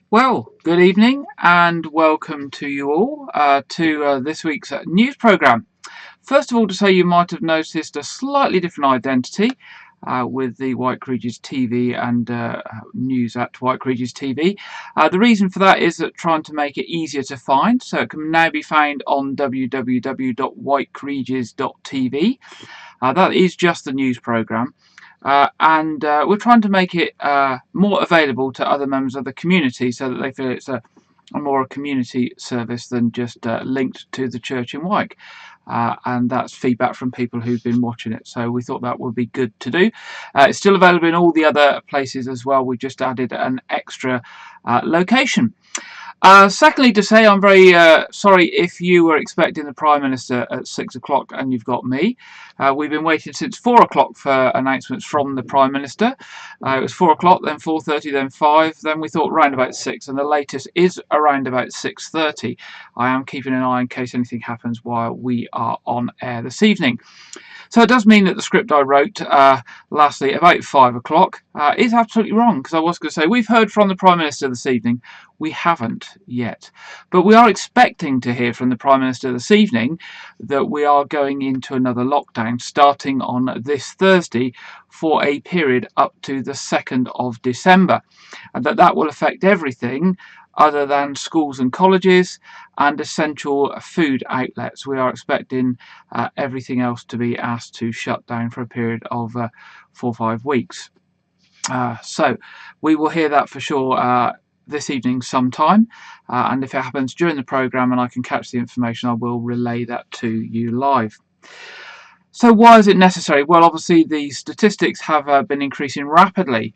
Well, good evening and welcome to you all to this week's news programme. First of all, to say you might have noticed a slightly different identity with the White Creatures TV and news at White Creatures TV. The reason for that is that trying to make it easier to find, so it can now be found on www.whitecreatures.tv. That is just the news programme. And we're trying to make it more available to other members of the community so that they feel it's a more a community service than just linked to the church in Wyke. And that's feedback from people who've been watching it. So we thought that would be good to do. It's still available in all the other places as well. We just added an extra location. Secondly, to say I'm very sorry if you were expecting the Prime Minister at 6 o'clock and you've got me. We've been waiting since 4 o'clock for announcements from the Prime Minister. It was 4 o'clock, then 4:30, then 5, then we thought round about 6, and the latest is around about 6:30. I am keeping an eye in case anything happens while we are on air this evening. So it does mean that the script I wrote lastly about 5 o'clock is absolutely wrong, because I was going to say we've heard from the Prime Minister this evening. We haven't yet, but we are expecting to hear from the Prime Minister this evening that we are going into another lockdown starting on this Thursday for a period up to the 2nd of December, and that will affect everything other than schools and colleges and essential food outlets. We are expecting everything else to be asked to shut down for a period of 4 or 5 weeks. So we will hear that for sure this evening sometime, and if it happens during the programme and I can catch the information, I will relay that to you live. So why is it necessary? Well, obviously the statistics have been increasing rapidly.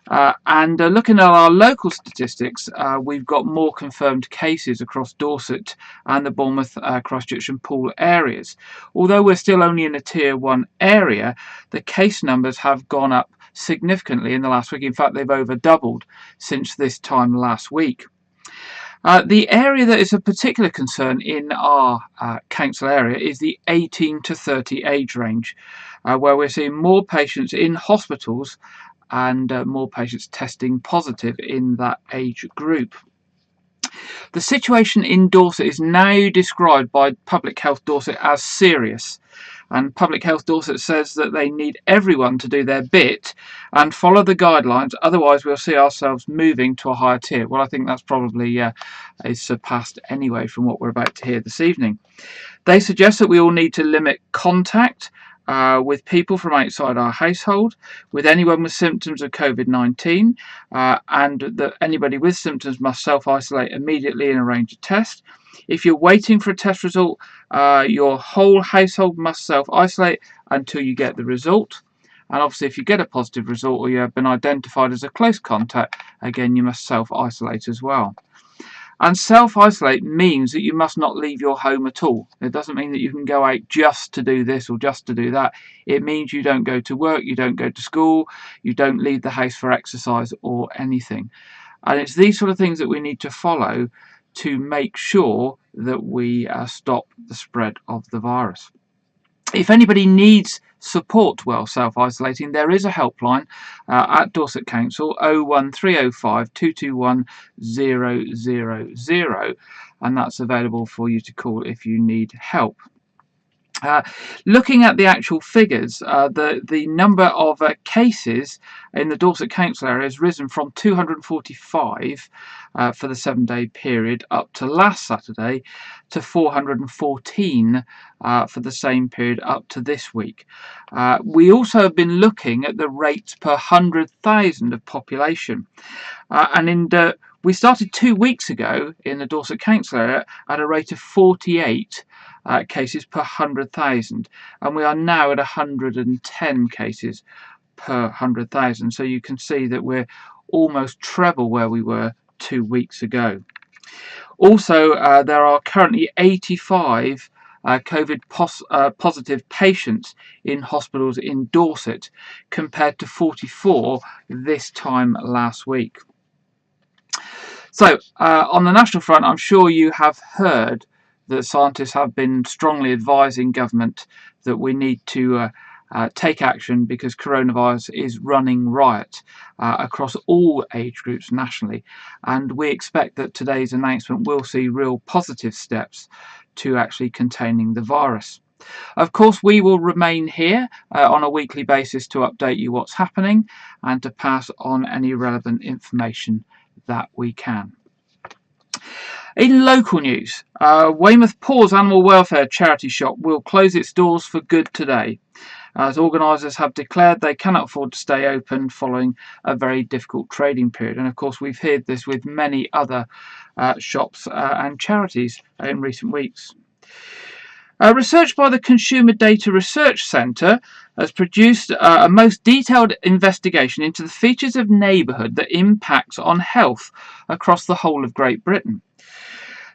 And looking at our local statistics, we've got more confirmed cases across Dorset and the Bournemouth, Christchurch and Poole areas. Although we're still only in a Tier 1 area, the case numbers have gone up significantly in the last week. In fact, they've over doubled since this time last week. The area that is a particular concern in our council area is the 18 to 30 age range, where we're seeing more patients in hospitals and more patients testing positive in that age group. The situation in Dorset is now described by Public Health Dorset as serious, and Public Health Dorset says that they need everyone to do their bit and follow the guidelines, otherwise we'll see ourselves moving to a higher tier. Well, I think that's probably is surpassed anyway from what we're about to hear this evening. They suggest that we all need to limit contact with people from outside our household, with anyone with symptoms of COVID-19, and that anybody with symptoms must self-isolate immediately and arrange a test. If you're waiting for a test result, your whole household must self-isolate until you get the result. And obviously, if you get a positive result or you have been identified as a close contact, again, you must self-isolate as well. And self-isolate means that you must not leave your home at all. It doesn't mean that you can go out just to do this or just to do that. It means you don't go to work, you don't go to school, you don't leave the house for exercise or anything. And it's these sort of things that we need to follow to make sure that we stop the spread of the virus. If anybody needs support while self-isolating, there is a helpline at Dorset Council, 01305 221 000, and that's available for you to call if you need help. Looking at the actual figures, the number of cases in the Dorset Council area has risen from 245 for the 7-day period up to last Saturday to 414 for the same period up to this week. We also have been looking at the rates per 100,000 of population, we started 2 weeks ago in the Dorset Council area at a rate of 48 cases per 100,000, and we are now at 110 cases per 100,000. So you can see that we're almost treble where we were 2 weeks ago. Also, there are currently 85 COVID positive patients in hospitals in Dorset, compared to 44 this time last week. So, on the national front, I'm sure you have heard that scientists have been strongly advising government that we need to take action, because coronavirus is running riot across all age groups nationally, and we expect that today's announcement will see real positive steps to actually containing the virus. Of course, we will remain here on a weekly basis to update you what's happening and to pass on any relevant information that we can. In local news, Weymouth Paws Animal Welfare charity shop will close its doors for good today, as organisers have declared they cannot afford to stay open following a very difficult trading period. And of course, we've heard this with many other shops and charities in recent weeks. Research by the Consumer Data Research Centre has produced a most detailed investigation into the features of neighbourhood that impacts on health across the whole of Great Britain.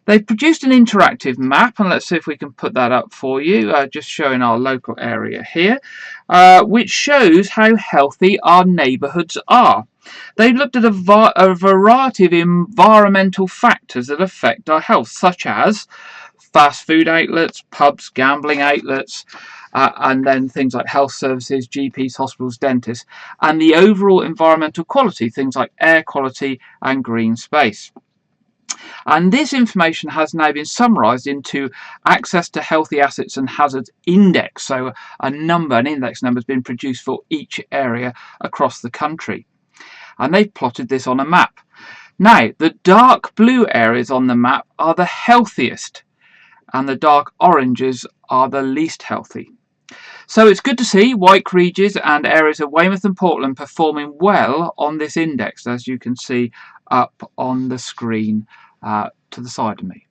They've produced an interactive map, and let's see if we can put that up for you, just showing our local area here, which shows how healthy our neighbourhoods are. They looked at a variety of environmental factors that affect our health, such as fast food outlets, pubs, gambling outlets, and then things like health services, GPs, hospitals, dentists, and the overall environmental quality, things like air quality and green space. And this information has now been summarised into access to healthy assets and hazards index. So an index number has been produced for each area across the country. And they've plotted this on a map. Now, the dark blue areas on the map are the healthiest, and the dark oranges are the least healthy. So it's good to see White Regis and areas of Weymouth and Portland performing well on this index, as you can see up on the screen to the side of me.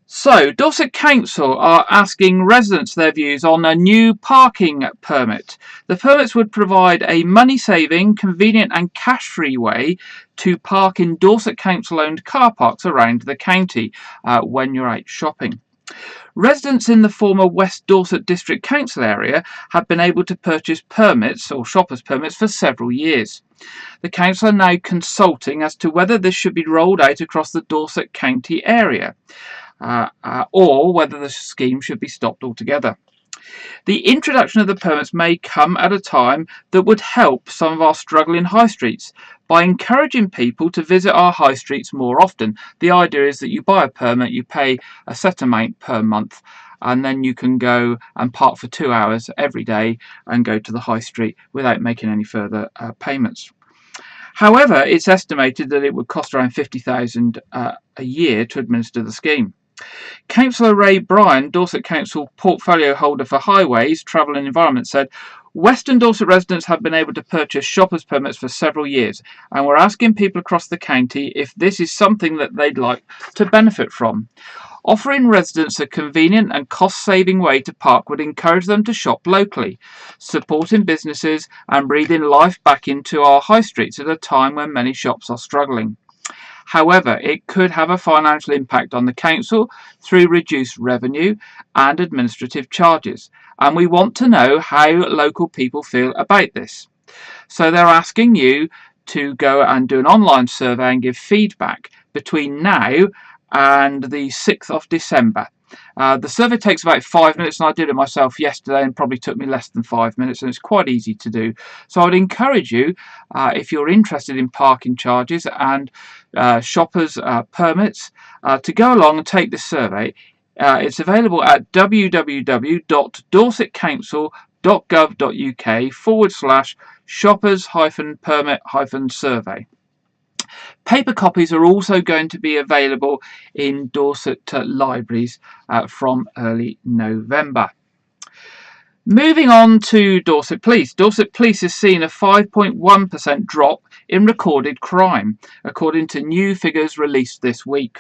So, Dorset Council are asking residents their views on a new parking permit. The permits would provide a money-saving, convenient and cash-free way to park in Dorset Council-owned car parks around the county when you're out shopping. Residents in the former West Dorset District Council area have been able to purchase permits or shoppers' permits for several years. The council are now consulting as to whether this should be rolled out across the Dorset County area, or whether the scheme should be stopped altogether. The introduction of the permits may come at a time that would help some of our struggling high streets by encouraging people to visit our high streets more often. The idea is that you buy a permit, you pay a set amount per month, and then you can go and park for 2 hours every day and go to the high street without making any further payments. However, it's estimated that it would cost around £50,000 a year to administer the scheme. Councillor Ray Bryan, Dorset Council portfolio holder for highways, travel and environment, said, "Western Dorset residents have been able to purchase shoppers permits for several years, and we're asking people across the county if this is something that they'd like to benefit from. Offering residents a convenient and cost-saving way to park would encourage them to shop locally, supporting businesses and breathing life back into our high streets at a time when many shops are struggling. However, it could have a financial impact on the council through reduced revenue and administrative charges, and we want to know how local people feel about this. So they're asking you to go and do an online survey and give feedback between now and the 6th of December. The survey takes about 5 minutes, and I did it myself yesterday and probably took me less than 5 minutes, and it's quite easy to do. So I'd encourage you, if you're interested in parking charges and shoppers permits, to go along and take this survey. It's available at www.dorsetcouncil.gov.uk/shoppers-permit-survey. Paper copies are also going to be available in Dorset libraries from early November. Moving on to Dorset Police. Dorset Police has seen a 5.1% drop in recorded crime, according to new figures released this week.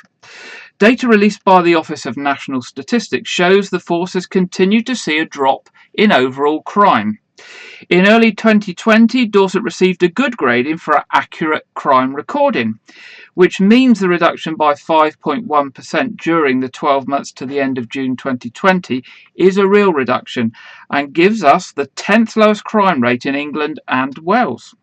Data released by the Office of National Statistics shows the force has continued to see a drop in overall crime. In early 2020, Dorset received a good grading for accurate crime recording, which means the reduction by 5.1% during the 12 months to the end of June 2020 is a real reduction and gives us the 10th lowest crime rate in England and Wales.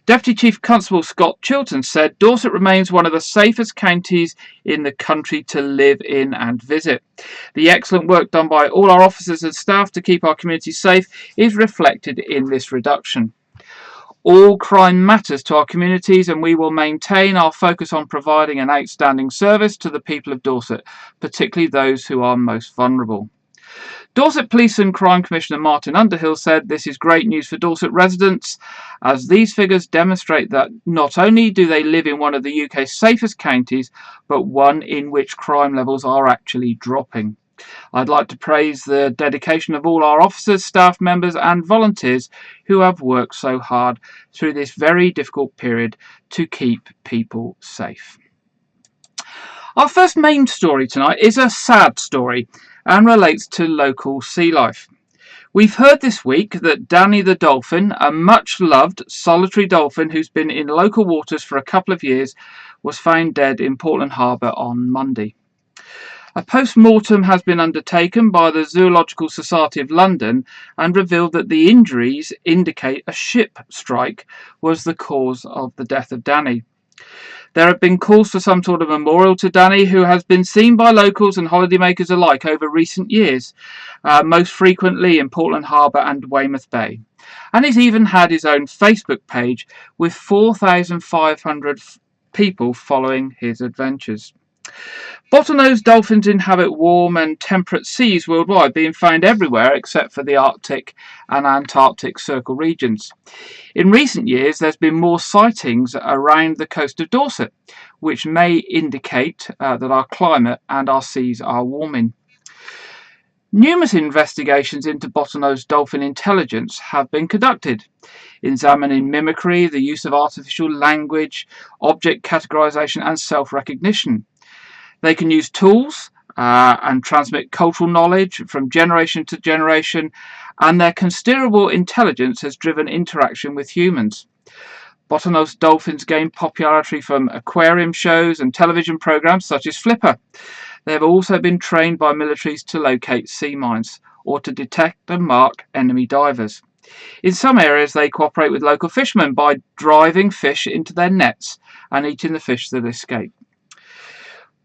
Deputy Chief Constable Scott Chilton said Dorset remains one of the safest counties in the country to live in and visit. The excellent work done by all our officers and staff to keep our community safe is reflected in this reduction. All crime matters to our communities, and we will maintain our focus on providing an outstanding service to the people of Dorset, particularly those who are most vulnerable. Dorset Police and Crime Commissioner Martin Underhill said this is great news for Dorset residents, as these figures demonstrate that not only do they live in one of the UK's safest counties, but one in which crime levels are actually dropping. I'd like to praise the dedication of all our officers, staff members and volunteers who have worked so hard through this very difficult period to keep people safe. Our first main story tonight is a sad story and relates to local sea life. We've heard this week that Danny the Dolphin, a much loved solitary dolphin who's been in local waters for a couple of years, was found dead in Portland Harbour on Monday. A post-mortem has been undertaken by the Zoological Society of London and revealed that the injuries indicate a ship strike was the cause of the death of Danny. There have been calls for some sort of memorial to Danny, who has been seen by locals and holidaymakers alike over recent years, most frequently in Portland Harbour and Weymouth Bay. And he's even had his own Facebook page with 4,500 people following his adventures. Bottlenose dolphins inhabit warm and temperate seas worldwide, being found everywhere except for the Arctic and Antarctic Circle regions. In recent years, there's been more sightings around the coast of Dorset, which may indicate that our climate and our seas are warming. Numerous investigations into bottlenose dolphin intelligence have been conducted, examining mimicry, the use of artificial language, object categorization and self-recognition. They can use tools and transmit cultural knowledge from generation to generation, and their considerable intelligence has driven interaction with humans. Bottlenose dolphins gain popularity from aquarium shows and television programs such as Flipper. They have also been trained by militaries to locate sea mines or to detect and mark enemy divers. In some areas, they cooperate with local fishermen by driving fish into their nets and eating the fish that escape.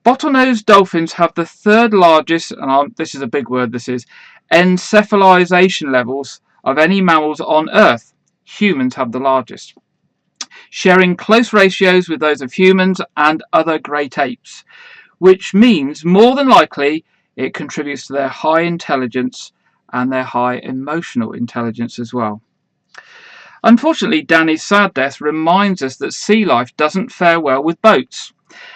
Bottlenose dolphins have the third largest, and this is a big word, encephalization levels of any mammals on Earth. Humans have the largest, sharing close ratios with those of humans and other great apes, which means more than likely it contributes to their high intelligence and their high emotional intelligence as well. Unfortunately, Danny's sad death reminds us that sea life doesn't fare well with boats.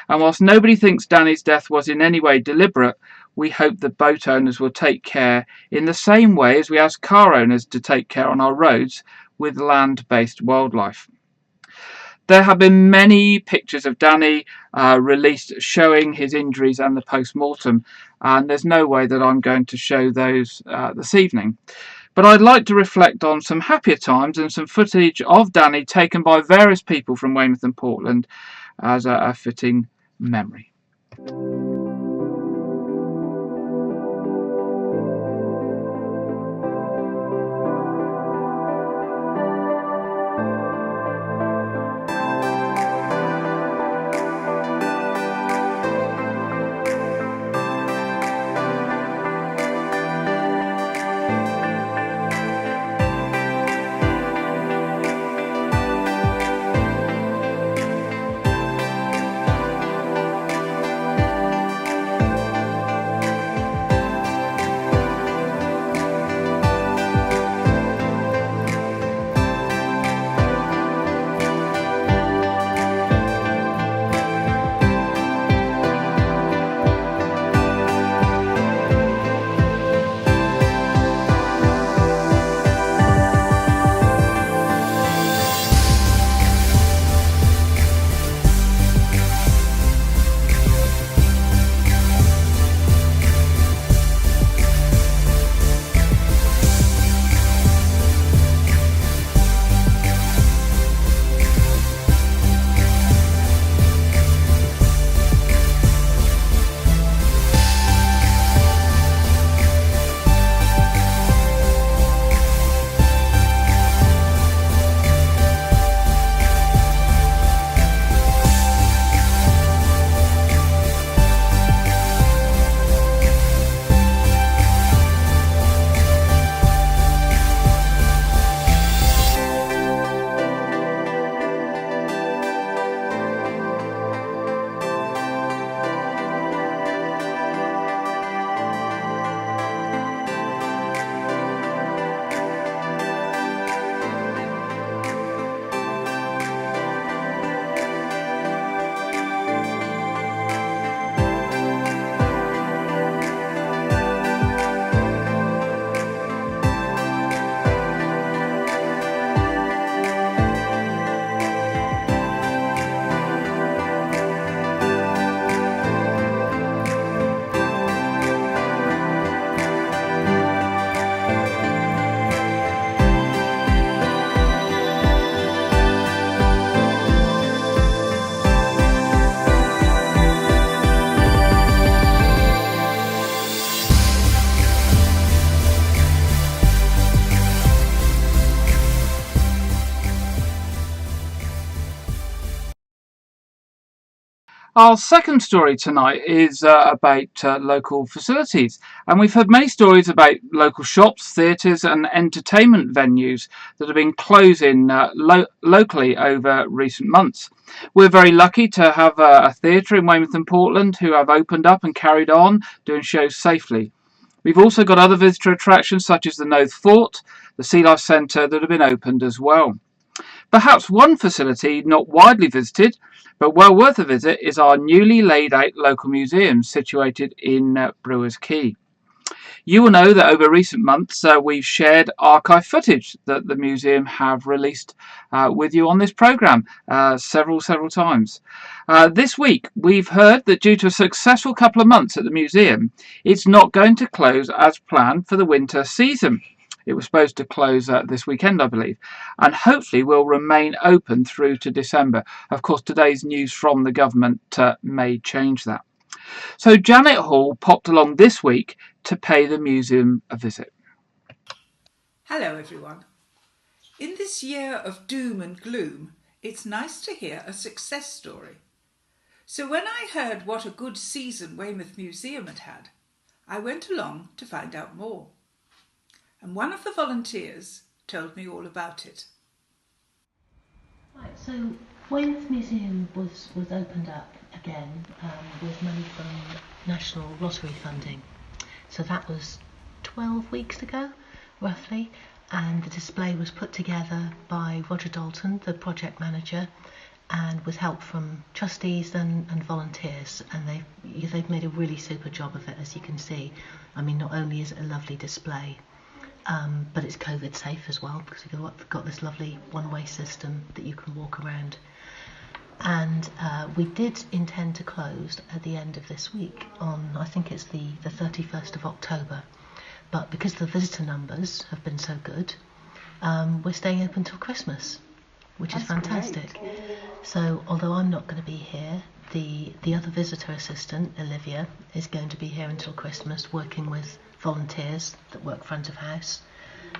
And whilst nobody thinks Danny's death was in any way deliberate, we hope that boat owners will take care in the same way as we ask car owners to take care on our roads with land-based wildlife. There have been many pictures of Danny released showing his injuries and the post-mortem, and there's no way that I'm going to show those this evening. But I'd like to reflect on some happier times and some footage of Danny taken by various people from Weymouth and Portland as a fitting memory. Our second story tonight is about local facilities, and we've heard many stories about local shops, theatres, and entertainment venues that have been closing locally over recent months. We're very lucky to have a theatre in Weymouth and Portland who have opened up and carried on doing shows safely. We've also got other visitor attractions such as the Nothe Fort, the Sea Life Centre that have been opened as well. Perhaps one facility not widely visited, but well worth a visit, is our newly laid out local museum situated in Brewers Quay. You will know that over recent months we've shared archive footage that the museum have released with you on this programme several times. This week we've heard that due to a successful couple of months at the museum, it's not going to close as planned for the winter season. It was supposed to close this weekend, I believe, and hopefully will remain open through to December. Of course, today's news from the government may change that. So Janet Hall popped along this week to pay the museum a visit. Hello everyone. In this year of doom and gloom, it's nice to hear a success story. So when I heard what a good season Weymouth Museum had had, I went along to find out more. And one of the volunteers told me all about it. Right, so Weymouth Museum was opened up again with money from National Lottery funding. So that was 12 weeks ago, roughly, and the display was put together by Roger Dalton, the project manager, and with help from trustees and volunteers, and they've made a really super job of it, as you can see. I mean, not only is it a lovely display, but it's COVID safe as well, because we've got this lovely one-way system that you can walk around. And we did intend to close at the end of this week on, I think it's the 31st of October. But because the visitor numbers have been so good, we're staying open till Christmas, which is fantastic. Great. So although I'm not going to be here, the other visitor assistant, Olivia, is going to be here until Christmas, working with volunteers that work front of house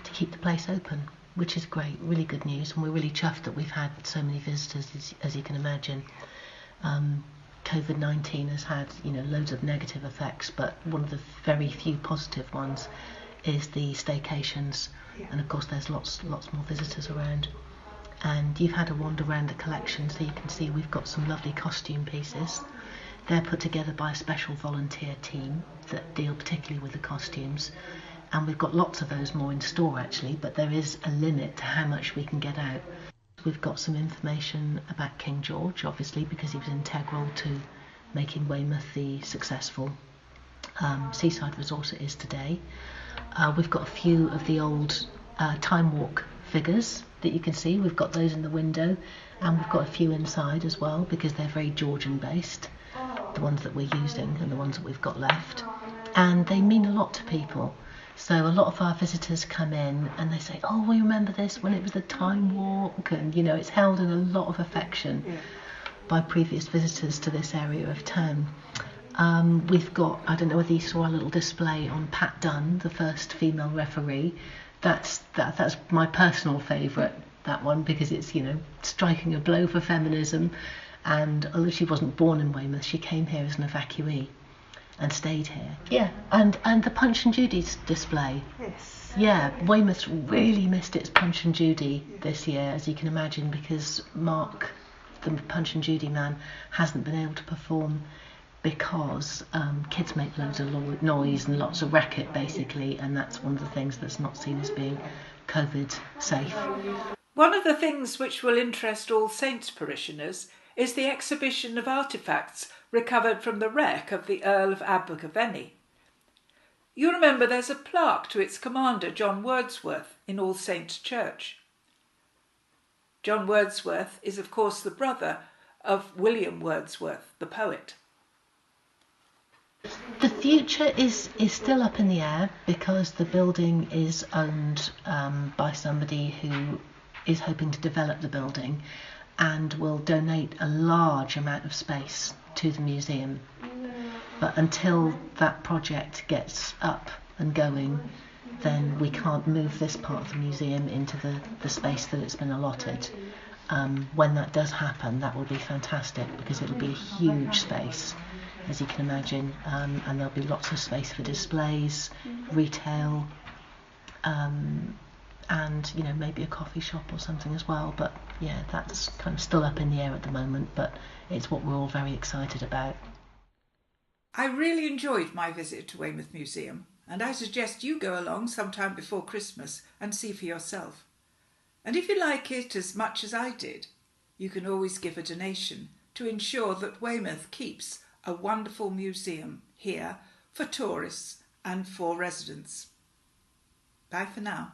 to keep the place open, which is great, really good news, and we're really chuffed that we've had so many visitors, as you can imagine. COVID-19 has had, loads of negative effects, but one of the very few positive ones is the staycations, and of course there's lots more visitors around. And you've had a wander around the collection, so you can see we've got some lovely costume pieces. They're put together by a special volunteer team that deal particularly with the costumes. And we've got lots of those more in store actually, but there is a limit to how much we can get out. We've got some information about King George, obviously, because he was integral to making Weymouth the successful seaside resort it is today. We've got a few of the old Time Walk figures that you can see. We've got those in the window, and we've got a few inside as well, because they're very Georgian based, the ones that we're using and the ones that we've got left. And they mean a lot to people. So a lot of our visitors come in and they say, oh, we remember this when it was the Time Walk, and it's held in a lot of affection by previous visitors to this area of town. We've got, I don't know whether you saw our little display on Pat Dunn, the first female referee. That's my personal favourite, that one, because it's striking a blow for feminism. And although she wasn't born in Weymouth, she came here as an evacuee and stayed here. Yeah, and the Punch and Judy display. Yes. Yeah, Weymouth really missed its Punch and Judy this year, as you can imagine, because Mark, the Punch and Judy man, hasn't been able to perform because kids make loads of noise and lots of racket, basically, and that's one of the things that's not seen as being COVID safe. One of the things which will interest All Saints parishioners is the exhibition of artefacts recovered from the wreck of the Earl of Abergavenny. You remember there's a plaque to its commander, John Wordsworth, in All Saints Church. John Wordsworth is, of course, the brother of William Wordsworth, the poet. The future is still up in the air, because the building is owned by somebody who is hoping to develop the building and will donate a large amount of space to the museum. But until that project gets up and going, then we can't move this part of the museum into the space that it's been allotted. When that does happen, that will be fantastic because it will be a huge space, as you can imagine, and there'll be lots of space for displays, retail, and maybe a coffee shop or something as well. But yeah, that's kind of still up in the air at the moment, but it's what we're all very excited about. I really enjoyed my visit to Weymouth Museum, and I suggest you go along sometime before Christmas and see for yourself. And if you like it as much as I did, you can always give a donation to ensure that Weymouth keeps a wonderful museum here for tourists and for residents. Bye for now.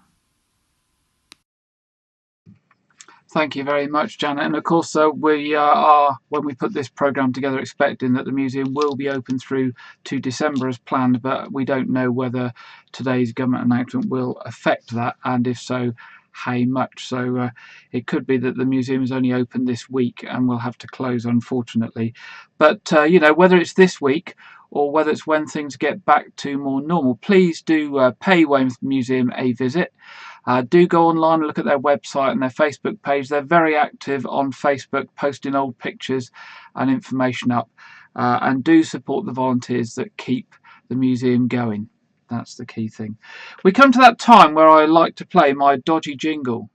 Thank you very much, Janet. And of course, we are, when we put this programme together, expecting that the museum will be open through to December as planned, but we don't know whether today's government announcement will affect that, and if so, how much. So it could be that the museum is only open this week and will have to close, unfortunately. But, whether it's this week or whether it's when things get back to more normal, please do pay Weymouth Museum a visit. Do go online and look at their website and their Facebook page. They're very active on Facebook, posting old pictures and information up. And do support the volunteers that keep the museum going. That's the key thing. We come to that time where I like to play my dodgy jingle.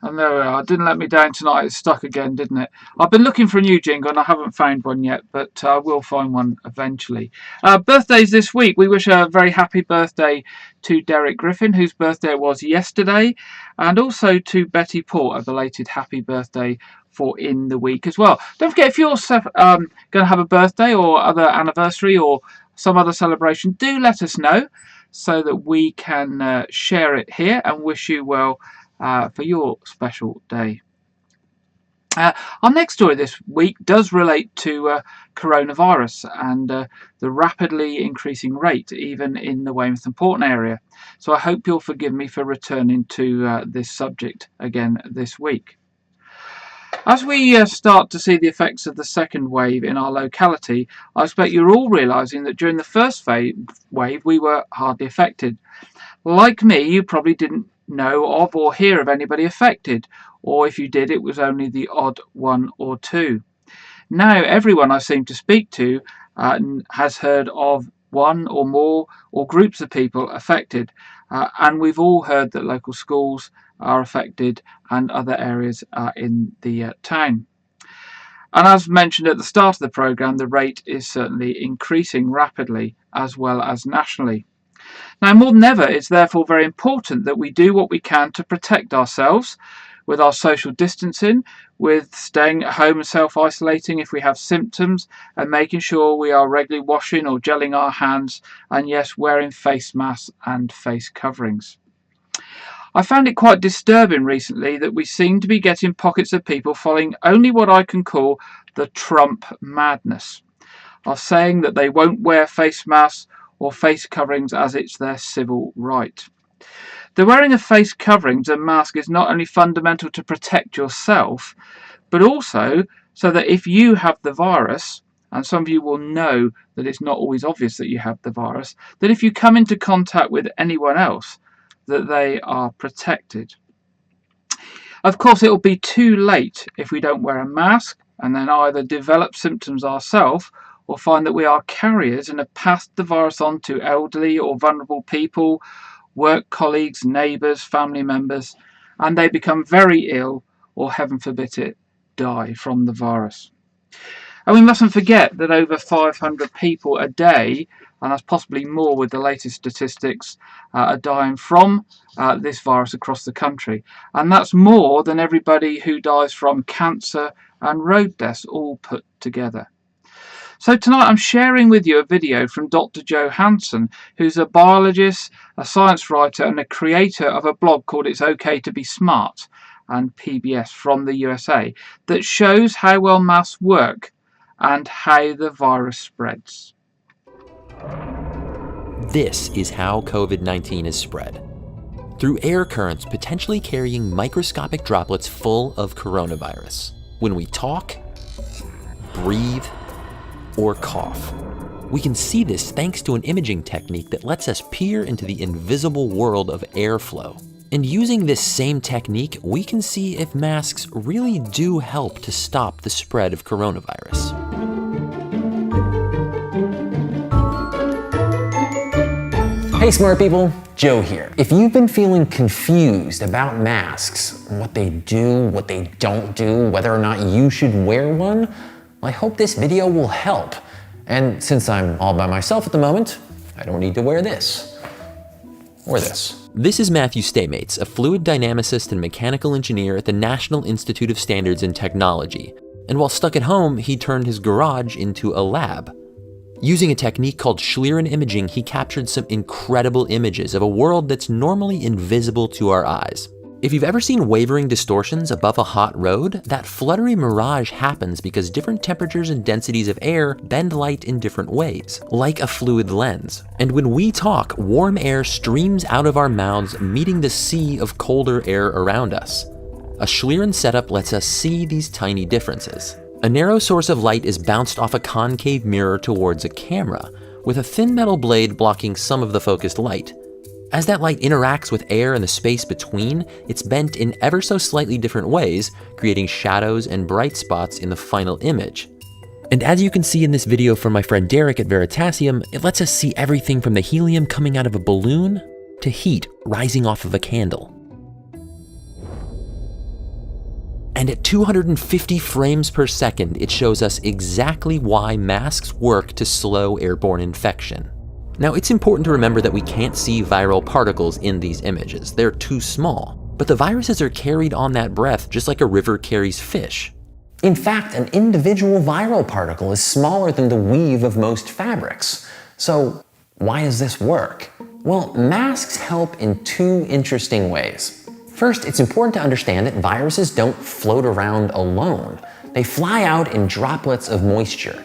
And there we are. It didn't let me down tonight. It's stuck again, didn't it? I've been looking for a new jingle and I haven't found one yet, but I will find one eventually. Birthdays this week. We wish a very happy birthday to Derek Griffin, whose birthday it was yesterday, and also to Betty Port, a belated happy birthday for in the week as well. Don't forget, if you're going to have a birthday or other anniversary or some other celebration, do let us know so that we can share it here and wish you well for your special day. Our next story this week does relate to coronavirus and the rapidly increasing rate even in the Weymouth and Portland area. So I hope you'll forgive me for returning to this subject again this week. As we start to see the effects of the second wave in our locality, I expect you're all realising that during the first wave we were hardly affected. Like me, you probably didn't know of or hear of anybody affected, or if you did, it was only the odd one or two. Now everyone I seem to speak to has heard of one or more or groups of people affected, and we've all heard that local schools are affected and other areas in the town. And as mentioned at the start of the programme, the rate is certainly increasing rapidly as well as nationally. Now, more than ever, it's therefore very important that we do what we can to protect ourselves with our social distancing, with staying at home and self-isolating if we have symptoms, and making sure we are regularly washing or gelling our hands, and yes, wearing face masks and face coverings. I found it quite disturbing recently that we seem to be getting pockets of people following only what I can call the Trump madness of saying that they won't wear face masks or face coverings as it's their civil right. The wearing of face coverings and mask is not only fundamental to protect yourself, but also so that if you have the virus, and some of you will know that it's not always obvious that you have the virus, that if you come into contact with anyone else, that they are protected. Of course, it will be too late if we don't wear a mask and then either develop symptoms ourselves or find that we are carriers and have passed the virus on to elderly or vulnerable people, work colleagues, neighbours, family members, and they become very ill or, heaven forbid it, die from the virus. And we mustn't forget that over 500 people a day, and that's possibly more with the latest statistics, are dying from this virus across the country. And that's more than everybody who dies from cancer and road deaths all put together. So tonight I'm sharing with you a video from Dr. Joe Hansen, who's a biologist, a science writer and a creator of a blog called It's Okay to Be Smart and PBS from the USA, that shows how well masks work and how the virus spreads. This is how COVID-19 is spread. through air currents potentially carrying microscopic droplets full of coronavirus when we talk, breathe, or cough. We can see this thanks to an imaging technique that lets us peer into the invisible world of airflow. And using this same technique, we can see if masks really do help to stop the spread of coronavirus. Hey smart people, Joe here. If you've been feeling confused about masks, what they do, what they don't do, whether or not you should wear one, I hope this video will help. And since I'm all by myself at the moment, I don't need to wear this or this. This is Matthew Staymates, a fluid dynamicist and mechanical engineer at the National Institute of Standards and Technology. And while stuck at home, he turned his garage into a lab. Using a technique called Schlieren imaging, he captured some incredible images of a world that's normally invisible to our eyes. If you've ever seen wavering distortions above a hot road, that fluttery mirage happens because different temperatures and densities of air bend light in different ways, like a fluid lens. And when we talk, warm air streams out of our mouths, meeting the sea of colder air around us. A Schlieren setup lets us see these tiny differences. A narrow source of light is bounced off a concave mirror towards a camera, with a thin metal blade blocking some of the focused light. As that light interacts with air and the space between, it's bent in ever so slightly different ways, creating shadows and bright spots in the final image. And as you can see in this video from my friend Derek at Veritasium, it lets us see everything from the helium coming out of a balloon to heat rising off of a candle. And at 250 frames per second, it shows us exactly why masks work to slow airborne infection. Now, it's important to remember that we can't see viral particles in these images. They're too small. But the viruses are carried on that breath just like a river carries fish. In fact, an individual viral particle is smaller than the weave of most fabrics. So why does this work? Well, masks help in two interesting ways. First, it's important to understand that viruses don't float around alone. They fly out in droplets of moisture.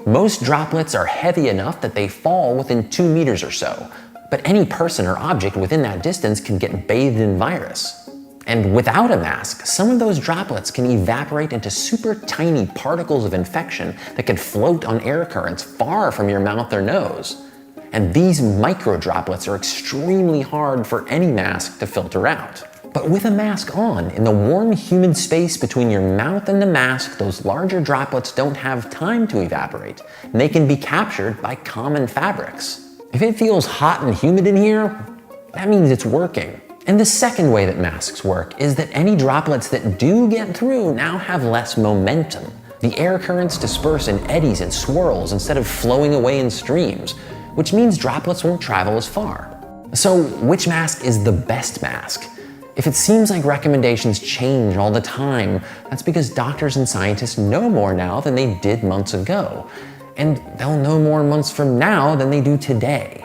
Most droplets are heavy enough that they fall within 2 meters or so, but any person or object within that distance can get bathed in virus. And without a mask, some of those droplets can evaporate into super tiny particles of infection that can float on air currents far from your mouth or nose. And these micro droplets are extremely hard for any mask to filter out. But with a mask on, in the warm, humid space between your mouth and the mask, those larger droplets don't have time to evaporate, and they can be captured by common fabrics. If it feels hot and humid in here, that means it's working. And the second way that masks work is that any droplets that do get through now have less momentum. The air currents disperse in eddies and swirls instead of flowing away in streams, which means droplets won't travel as far. So which mask is the best mask? If it seems like recommendations change all the time, that's because doctors and scientists know more now than they did months ago. And they'll know more months from now than they do today,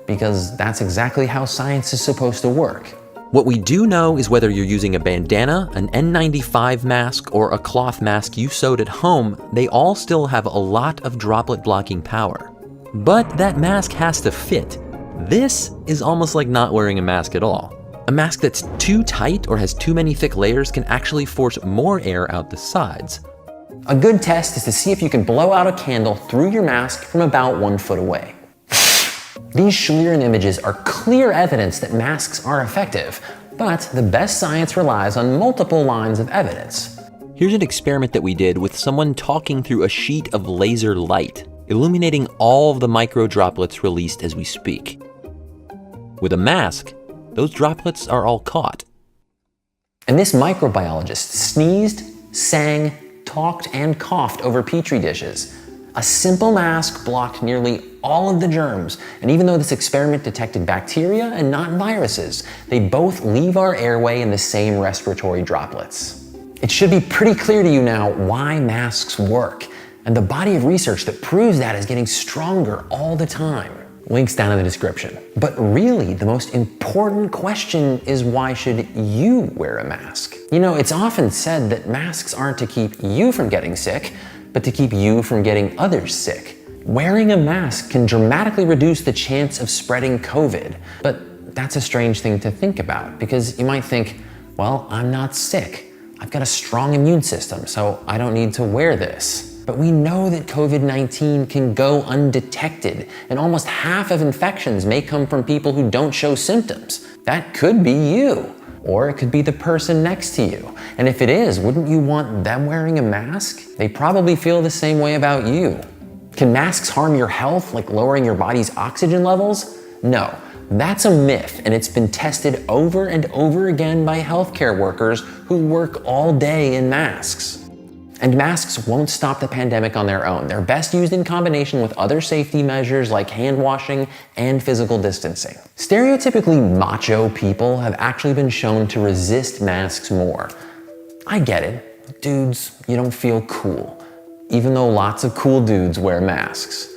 because that's exactly how science is supposed to work. What we do know is whether you're using a bandana, an N95 mask, or a cloth mask you sewed at home, they all still have a lot of droplet blocking power. But that mask has to fit. This is almost like not wearing a mask at all. A mask that's too tight or has too many thick layers can actually force more air out the sides. A good test is to see if you can blow out a candle through your mask from about 1 foot away. These Schlieren images are clear evidence that masks are effective, but the best science relies on multiple lines of evidence. Here's an experiment that we did with someone talking through a sheet of laser light, illuminating all of the micro droplets released as we speak. With a mask, those droplets are all caught. And this microbiologist sneezed, sang, talked, and coughed over petri dishes. A simple mask blocked nearly all of the germs, and even though this experiment detected bacteria and not viruses, they both leave our airway in the same respiratory droplets. It should be pretty clear to you now why masks work, and the body of research that proves that is getting stronger all the time. Links down in the description. But really, the most important question is, why should you wear a mask? You know, it's often said that masks aren't to keep you from getting sick, but to keep you from getting others sick. Wearing a mask can dramatically reduce the chance of spreading COVID, but that's a strange thing to think about, because you might think, well, I'm not sick. I've got a strong immune system, so I don't need to wear this. But we know that COVID-19 can go undetected, and almost half of infections may come from people who don't show symptoms. That could be you, or it could be the person next to you. And if it is, wouldn't you want them wearing a mask? They probably feel the same way about you. Can masks harm your health, like lowering your body's oxygen levels? No. That's a myth, and it's been tested over and over again by healthcare workers who work all day in masks. And masks won't stop the pandemic on their own. They're best used in combination with other safety measures like hand washing and physical distancing. Stereotypically macho people have actually been shown to resist masks more. I get it. Dudes, you don't feel cool, even though lots of cool dudes wear masks.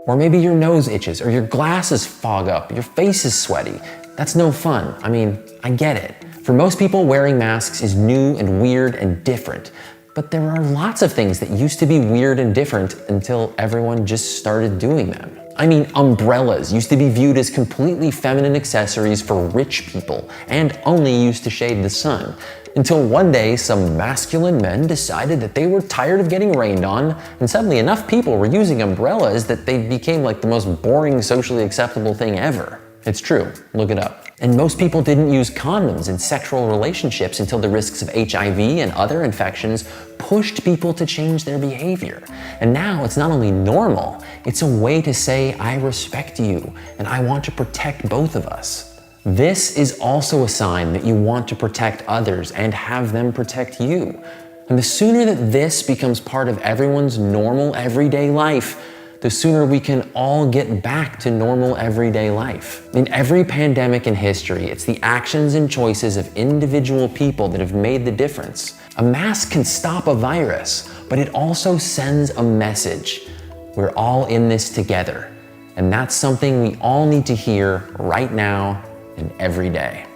Or maybe your nose itches, or your glasses fog up, your face is sweaty. That's no fun. I mean, I get it. For most people, wearing masks is new and weird and different. But there are lots of things that used to be weird and different until everyone just started doing them. I mean, umbrellas used to be viewed as completely feminine accessories for rich people and only used to shade the sun. Until one day, some masculine men decided that they were tired of getting rained on, and suddenly enough people were using umbrellas that they became like the most boring, socially acceptable thing ever. It's true, look it up. And most people didn't use condoms in sexual relationships until the risks of HIV and other infections pushed people to change their behavior. And now it's not only normal, it's a way to say, I respect you, and I want to protect both of us. This is also a sign that you want to protect others and have them protect you. And the sooner that this becomes part of everyone's normal everyday life, the sooner we can all get back to normal everyday life. In every pandemic in history, it's the actions and choices of individual people that have made the difference. A mask can stop a virus, but it also sends a message. We're all in this together. And that's something we all need to hear right now and every day.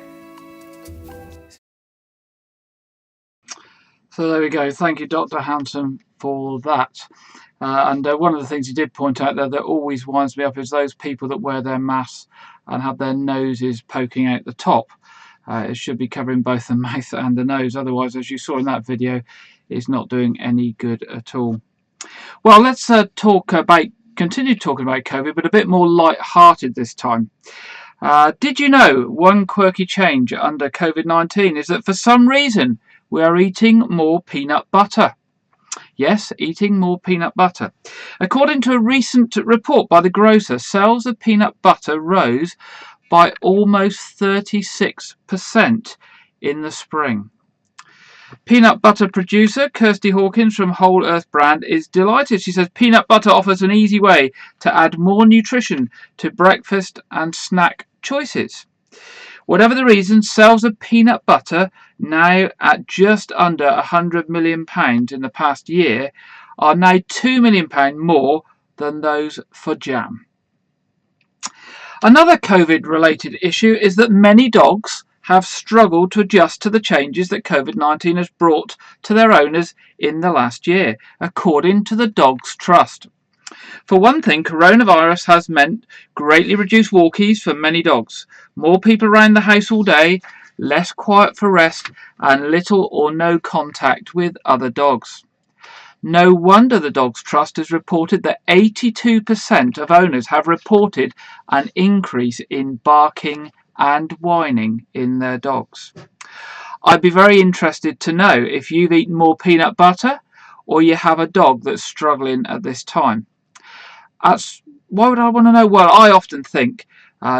So there we go. Thank you, Dr. Hanson, for that. And one of the things you did point out there that always winds me up is those people that wear their masks and have their noses poking out the top. It should be covering both the mouth and the nose. Otherwise, as you saw in that video, it's not doing any good at all. Well, let's continue talking about COVID, but a bit more light-hearted this time. Did you know one quirky change under COVID-19 is that for some reason we are eating more peanut butter? Yes, eating more peanut butter. According to a recent report by the grocer, sales of peanut butter rose by almost 36% in the spring. Peanut butter producer Kirsty Hawkins from Whole Earth brand is delighted. She says peanut butter offers an easy way to add more nutrition to breakfast and snack choices. Whatever the reason, sales of peanut butter, now at just under £100 million in the past year, are now £2 million more than those for jam. Another COVID-related issue is that many dogs have struggled to adjust to the changes that COVID-19 has brought to their owners in the last year, according to the Dogs Trust. For one thing, coronavirus has meant greatly reduced walkies for many dogs, more people around the house all day, less quiet for rest, and little or no contact with other dogs. No wonder the Dogs Trust has reported that 82% of owners have reported an increase in barking and whining in their dogs. I'd be very interested to know if you've eaten more peanut butter or you have a dog that's struggling at this time. Why would I want to know? Well, I often think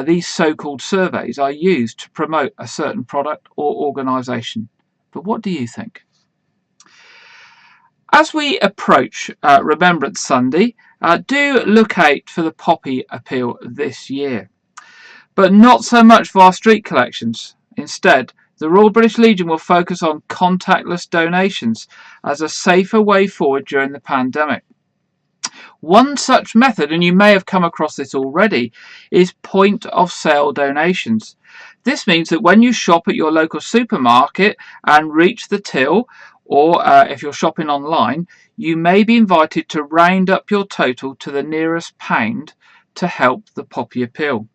these so-called surveys are used to promote a certain product or organisation. But what do you think? As we approach Remembrance Sunday, do look out for the poppy appeal this year. But not so much for our street collections. Instead, the Royal British Legion will focus on contactless donations as a safer way forward during the pandemic. One such method, and you may have come across this already, is point-of-sale donations. This means that when you shop at your local supermarket and reach the till, or if you're shopping online, you may be invited to round up your total to the nearest pound to help the poppy appeal.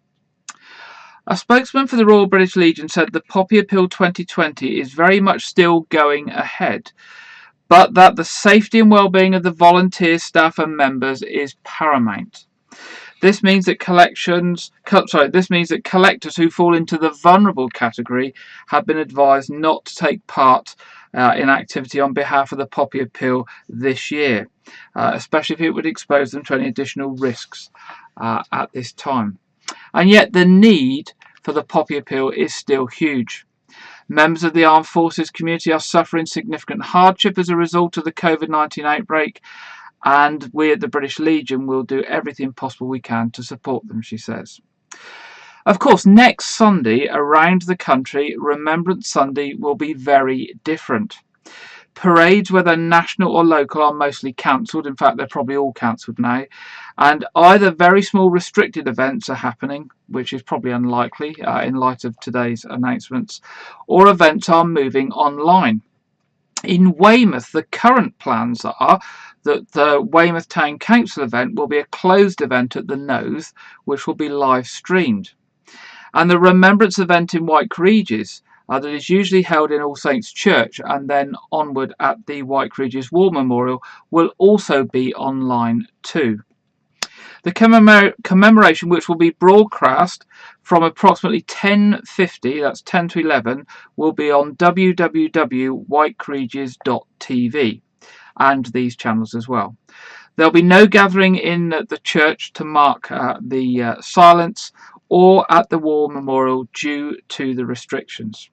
A spokesman for the Royal British Legion said the Poppy Appeal 2020 is very much still going ahead, but that the safety and well-being of the volunteer staff and members is paramount. This means that collectors who fall into the vulnerable category have been advised not to take part in activity on behalf of the Poppy Appeal this year, especially if it would expose them to any additional risks at this time. And yet the need for the Poppy Appeal is still huge. Members of the armed forces community are suffering significant hardship as a result of the COVID-19 outbreak, and we at the British Legion will do everything possible we can to support them, she says. Of course, next Sunday around the country, Remembrance Sunday will be very different. Parades, whether national or local, are mostly cancelled. In fact, they're probably all cancelled now. And either very small restricted events are happening, which is probably unlikely in light of today's announcements, or events are moving online. In Weymouth, the current plans are that the Weymouth Town Council event will be a closed event at the Nose, which will be live streamed. And the Remembrance event in White Regis that is usually held in All Saints Church and then onward at the White Regis War Memorial will also be online too. The commemoration, which will be broadcast from approximately 10:50, that's 10 to 11, will be on www.whiteregis.tv and these channels as well. There'll be no gathering in the church to mark the silence or at the War Memorial due to the restrictions.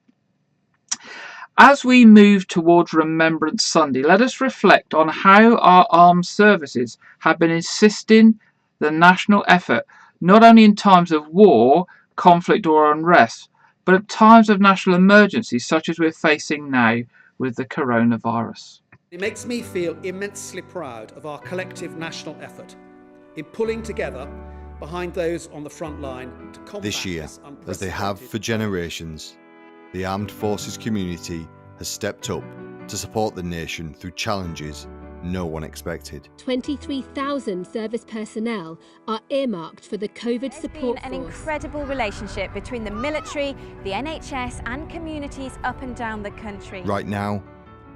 As we move towards Remembrance Sunday, let us reflect on how our armed services have been assisting the national effort, not only in times of war, conflict or unrest, but at times of national emergency, such as we're facing now with the coronavirus. It makes me feel immensely proud of our collective national effort in pulling together behind those on the front line to combat this year, as they have for generations, the armed forces community has stepped up to support the nation through challenges no one expected. 23,000 service personnel are earmarked for the COVID support force. There's been an incredible relationship between the military, the NHS and communities up and down the country. Right now,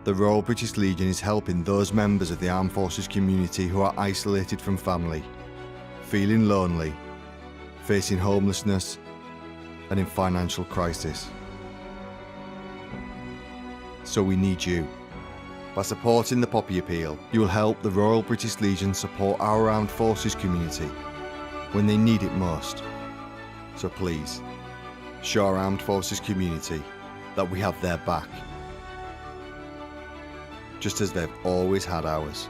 the Royal British Legion is helping those members of the armed forces community who are isolated from family, feeling lonely, facing homelessness and in financial crisis. So we need you. By supporting the Poppy Appeal, you will help the Royal British Legion support our armed forces community when they need it most. So please, show our armed forces community that we have their back, just as they've always had ours.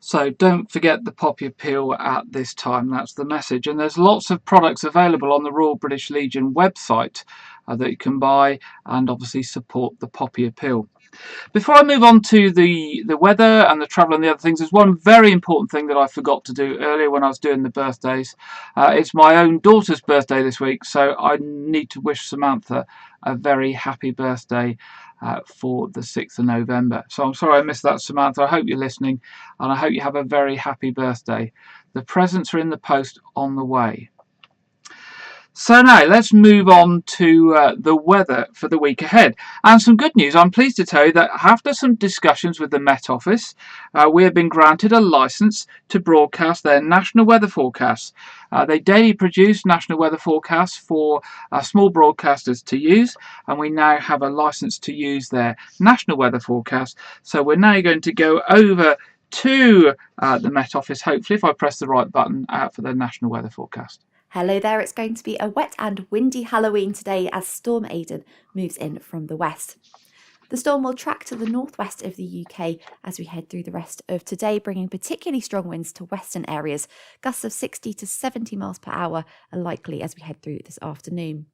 So don't forget the Poppy Appeal at this time, that's the message. And there's lots of products available on the Royal British Legion website that you can buy and obviously support the Poppy Appeal. Before I move on to the weather and the travel and the other things, there's one very important thing that I forgot to do earlier when I was doing the birthdays. It's my own daughter's birthday this week, so I need to wish Samantha a very happy birthday for the 6th of November. So I'm sorry I missed that, Samantha. I hope you're listening and I hope you have a very happy birthday. The presents are in the post on the way. So now let's move on to the weather for the week ahead. And some good news. I'm pleased to tell you that after some discussions with the Met Office, we have been granted a licence to broadcast their national weather forecasts. They daily produce national weather forecasts for small broadcasters to use, and we now have a licence to use their national weather forecast. So we're now going to go over to the Met Office, hopefully, if I press the right button for the national weather forecast. Hello there, it's going to be a wet and windy Halloween today as Storm Aidan moves in from the west. The storm will track to the northwest of the UK as we head through the rest of today, bringing particularly strong winds to western areas. Gusts of 60 to 70 miles per hour are likely as we head through this afternoon.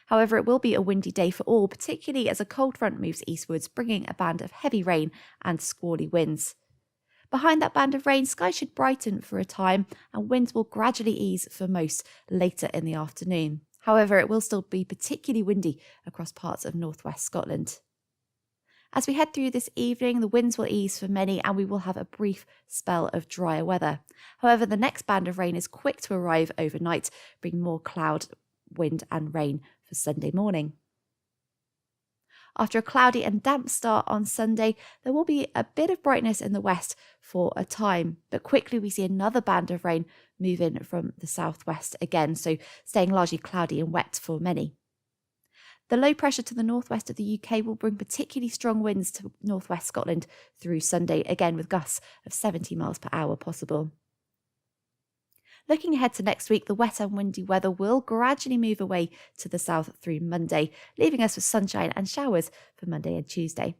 However, it will be a windy day for all, particularly as a cold front moves eastwards, bringing a band of heavy rain and squally winds. Behind that band of rain, skies should brighten for a time and winds will gradually ease for most later in the afternoon. However, it will still be particularly windy across parts of northwest Scotland. As we head through this evening, the winds will ease for many and we will have a brief spell of drier weather. However, the next band of rain is quick to arrive overnight, bringing more cloud, wind and rain for Sunday morning. After a cloudy and damp start on Sunday, there will be a bit of brightness in the west for a time, but quickly we see another band of rain move in from the southwest again, so staying largely cloudy and wet for many. The low pressure to the northwest of the UK will bring particularly strong winds to northwest Scotland through Sunday, again with gusts of 70 miles per hour possible. Looking ahead to next week, the wet and windy weather will gradually move away to the south through Monday, leaving us with sunshine and showers for Monday and Tuesday.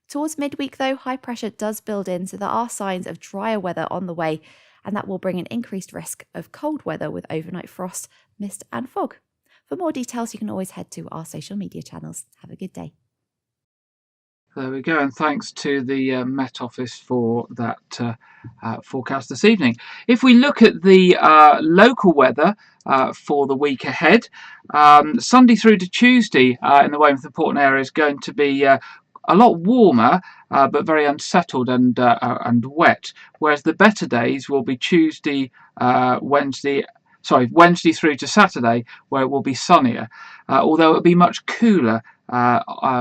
Towards midweek, though, high pressure does build in, so there are signs of drier weather on the way, and that will bring an increased risk of cold weather with overnight frost, mist and fog. For more details, you can always head to our social media channels. Have a good day. There we go, and thanks to the Met Office for that forecast this evening. If we look at the local weather for the week ahead, Sunday through to Tuesday in the Weymouth and Portland area is going to be a lot warmer, but very unsettled and wet, whereas the better days will be Wednesday through to Saturday, where it will be sunnier, although it will be much cooler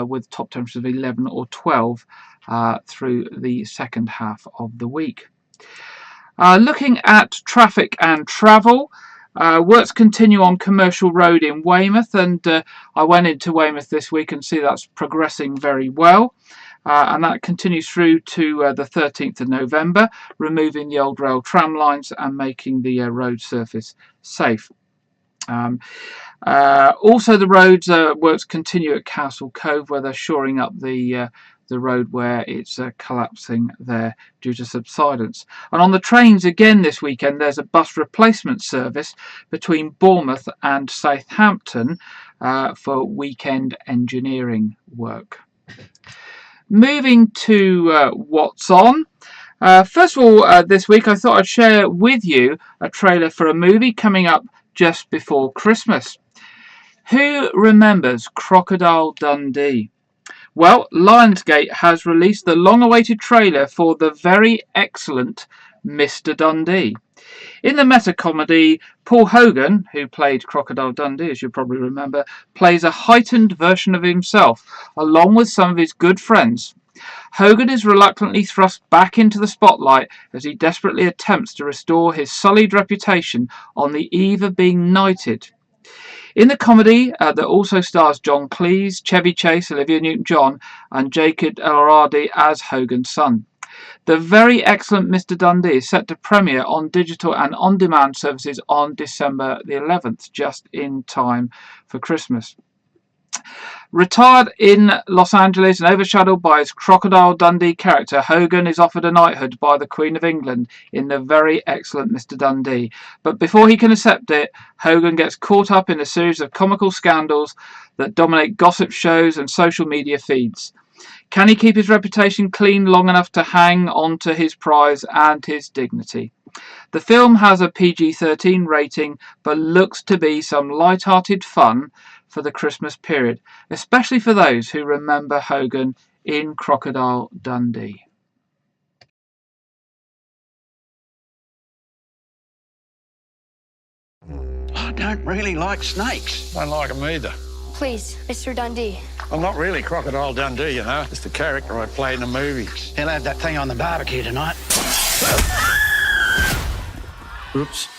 with top temperatures of 11 or 12 through the second half of the week. Looking at traffic and travel, works continue on Commercial Road in Weymouth, and I went into Weymouth this week and see that's progressing very well. And that continues through to the 13th of November, removing the old rail tram lines and making the road surface safe. Also, the roads works continue at Castle Cove, where they're shoring up the road where it's collapsing there due to subsidence. And on the trains again this weekend, there's a bus replacement service between Bournemouth and Southampton for weekend engineering work. Moving to what's on. First of all, this week I thought I'd share with you a trailer for a movie coming up just before Christmas. Who remembers Crocodile Dundee? Well, Lionsgate has released the long-awaited trailer for the very excellent Mr. Dundee. In the meta-comedy, Paul Hogan, who played Crocodile Dundee, as you probably remember, plays a heightened version of himself, along with some of his good friends. Hogan is reluctantly thrust back into the spotlight as he desperately attempts to restore his sullied reputation on the eve of being knighted. In the comedy, that also stars John Cleese, Chevy Chase, Olivia Newton-John, and Jacob Elordi as Hogan's son. The very excellent Mr. Dundee is set to premiere on digital and on-demand services on December the 11th, just in time for Christmas. Retired in Los Angeles and overshadowed by his Crocodile Dundee character, Hogan is offered a knighthood by the Queen of England in the very excellent Mr. Dundee. But before he can accept it, Hogan gets caught up in a series of comical scandals that dominate gossip shows and social media feeds. Can he keep his reputation clean long enough to hang on to his prize and his dignity? The film has a PG-13 rating, but looks to be some light-hearted fun for the Christmas period, especially for those who remember Hogan in Crocodile Dundee. I don't really like snakes. Don't like them either. Please, Mr. Dundee. I'm not really Crocodile Dundee, you know. It's the character I play in the movies. He'll have that thing on the barbecue tonight. Oops.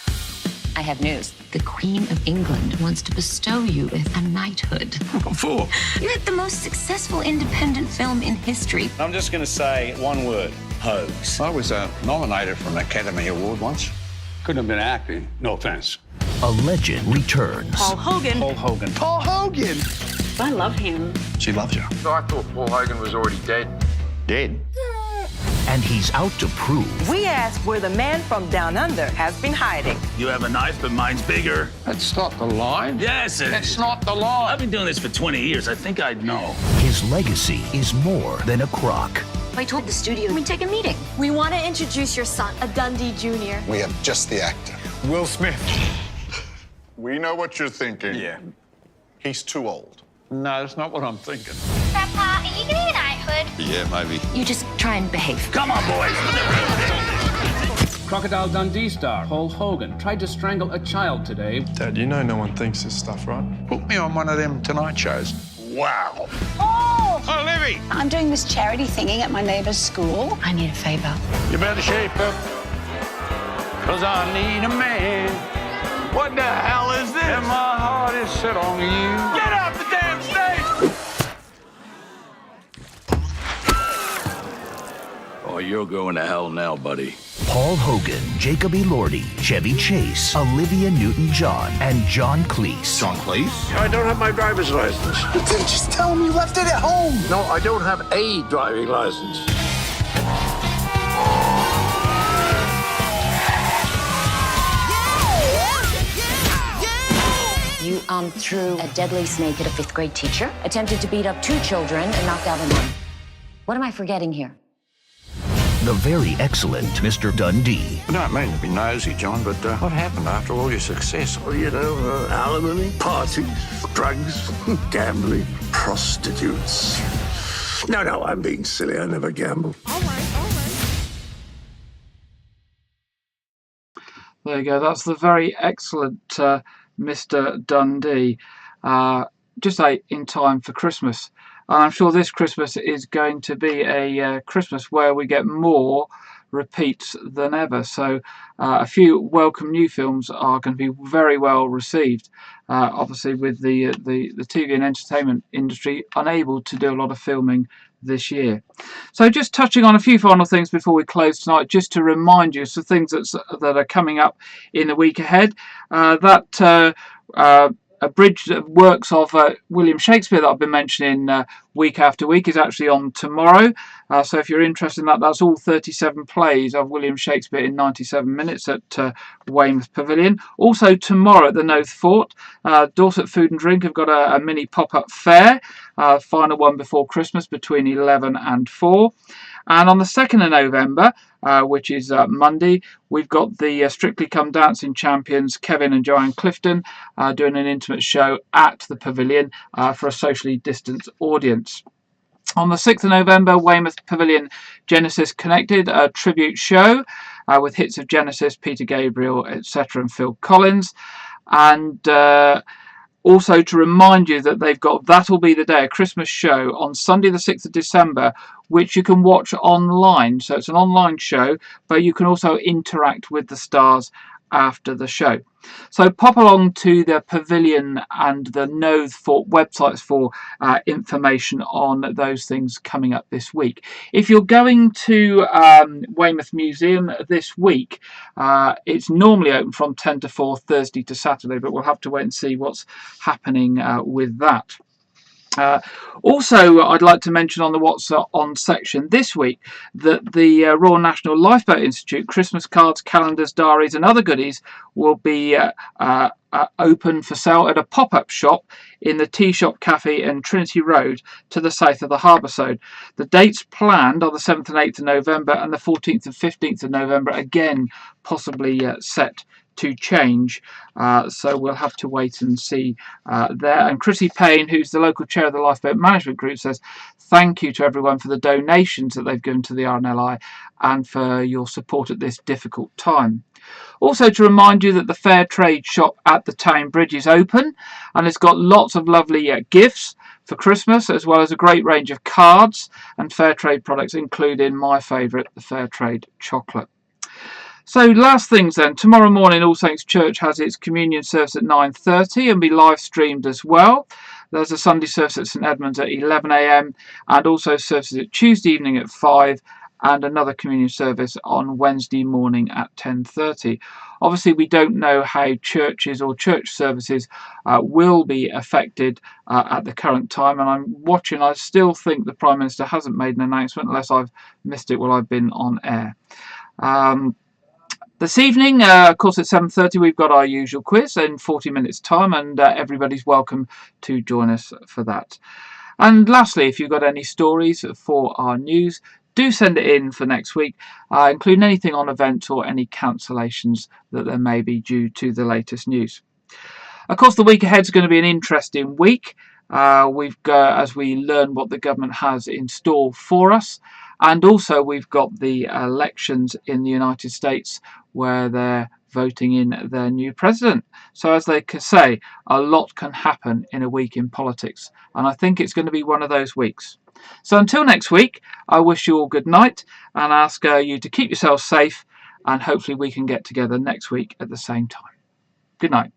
I have news. The Queen of England wants to bestow you with a knighthood. What for? You're the most successful independent film in history. I'm just going to say one word. Hoax. I was nominated for an Academy Award once. Couldn't have been acting. No offense. A legend returns. Paul Hogan. Paul Hogan. Paul Hogan! I love him. She loves you. I thought Paul Hogan was already dead. Dead? And he's out to prove. We asked where the man from down under has been hiding. You have a knife, but mine's bigger. That's not the line. Yes, it That's is. not the line. I've been doing this for 20 years. I think I'd know. His legacy is more than a crock. I told the studio we'd take a meeting. We want to introduce your son, a Dundee Jr. We have just the actor. Will Smith. We know what you're thinking. Yeah. He's too old. No, that's not what I'm thinking. Grandpa, are you getting a knighthood? Yeah, maybe. You just try and behave. Come on, boys. Crocodile Dundee star Paul Hogan tried to strangle a child today. Dad, you know no one thinks this stuff, right? Put me on one of them Tonight shows. Wow. Oh! Livy! I'm doing this charity thingy at my neighbour's school. I need a favour. You better shape up, 'cause I need a man. What the hell is this? And my heart is set on you. Get off the damn stage! Oh, you're going to hell now, buddy. Paul Hogan, Jacob Elordi, Chevy Chase, Olivia Newton-John, and John Cleese. John Cleese? I don't have my driver's license. But then just tell him you left it at home. No, I don't have a driving license. You threw a deadly snake at a 5th grade teacher, attempted to beat up 2 children, and knocked out a nun. What am I forgetting here? The very excellent Mr. Dundee. I don't mean to be nosy, John, but what happened after all your success? Well, you know, alimony, parties, drugs, gambling, prostitutes. No, I'm being silly. I never gamble. All right. There you go. That's the very excellent Mr. Dundee. Just in time for Christmas. And I'm sure this Christmas is going to be a Christmas where we get more repeats than ever. So a few welcome new films are going to be very well received. Obviously, with the TV and entertainment industry unable to do a lot of filming this year. So just touching on a few final things before we close tonight, just to remind you of things that are coming up in the week ahead. A bridge works of William Shakespeare that I've been mentioning week after week is actually on tomorrow. So if you're interested in that, that's all 37 plays of William Shakespeare in 97 minutes at Weymouth Pavilion. Also tomorrow at the Noath Fort, Dorset Food and Drink have got a mini pop-up fair, final one before Christmas between 11 and 4. And on the 2nd of November, which is Monday, we've got the Strictly Come Dancing champions, Kevin and Joanne Clifton, doing an intimate show at the Pavilion for a socially distanced audience. On the 6th of November, Weymouth Pavilion Genesis Connected, a tribute show with hits of Genesis, Peter Gabriel, etc. and Phil Collins. And also to remind you that they've got That'll Be the Day, a Christmas show on Sunday the 6th of December, which you can watch online. So it's an online show, but you can also interact with the stars after the show. So pop along to the Pavilion and the Noath Fort websites for information on those things coming up this week. If you're going to Weymouth Museum this week, it's normally open from 10 to 4 Thursday to Saturday, but we'll have to wait and see what's happening with that. Also, I'd like to mention on the What's On section this week that the Royal National Lifeboat Institute Christmas cards, calendars, diaries and other goodies will be open for sale at a pop-up shop in the Tea Shop Cafe in Trinity Road to the south of the Harbour Side. The dates planned are the 7th and 8th of November and the 14th and 15th of November, again possibly set to change, so we'll have to wait and see there. And Chrissy Payne, who's the local chair of the Lifeboat Management Group, says thank you to everyone for the donations that they've given to the RNLI and for your support at this difficult time. Also to remind you that the Fair Trade shop at the Town Bridge is open and it's got lots of lovely gifts for Christmas, as well as a great range of cards and Fair Trade products, including my favourite, the Fair Trade chocolate. So last things then, tomorrow morning All Saints Church has its communion service at 9:30 and be live streamed as well. There's a Sunday service at St Edmunds at 11 a.m. and also services at Tuesday evening at 5 and another communion service on Wednesday morning at 10:30. Obviously we don't know how churches or church services will be affected at the current time, and I'm watching. I still think the Prime Minister hasn't made an announcement unless I've missed it while I've been on air. This evening, of course, at 7:30, we've got our usual quiz in 40 minutes' time, and everybody's welcome to join us for that. And lastly, if you've got any stories for our news, do send it in for next week, including anything on events or any cancellations that there may be due to the latest news. Of course, the week ahead is going to be an interesting week. We've got, as we learn what the government has in store for us, and also we've got the elections in the United States where they're voting in their new president. So as they say, a lot can happen in a week in politics, and I think it's going to be one of those weeks. So until next week, I wish you all good night and ask you to keep yourselves safe, and hopefully we can get together next week at the same time. Good night.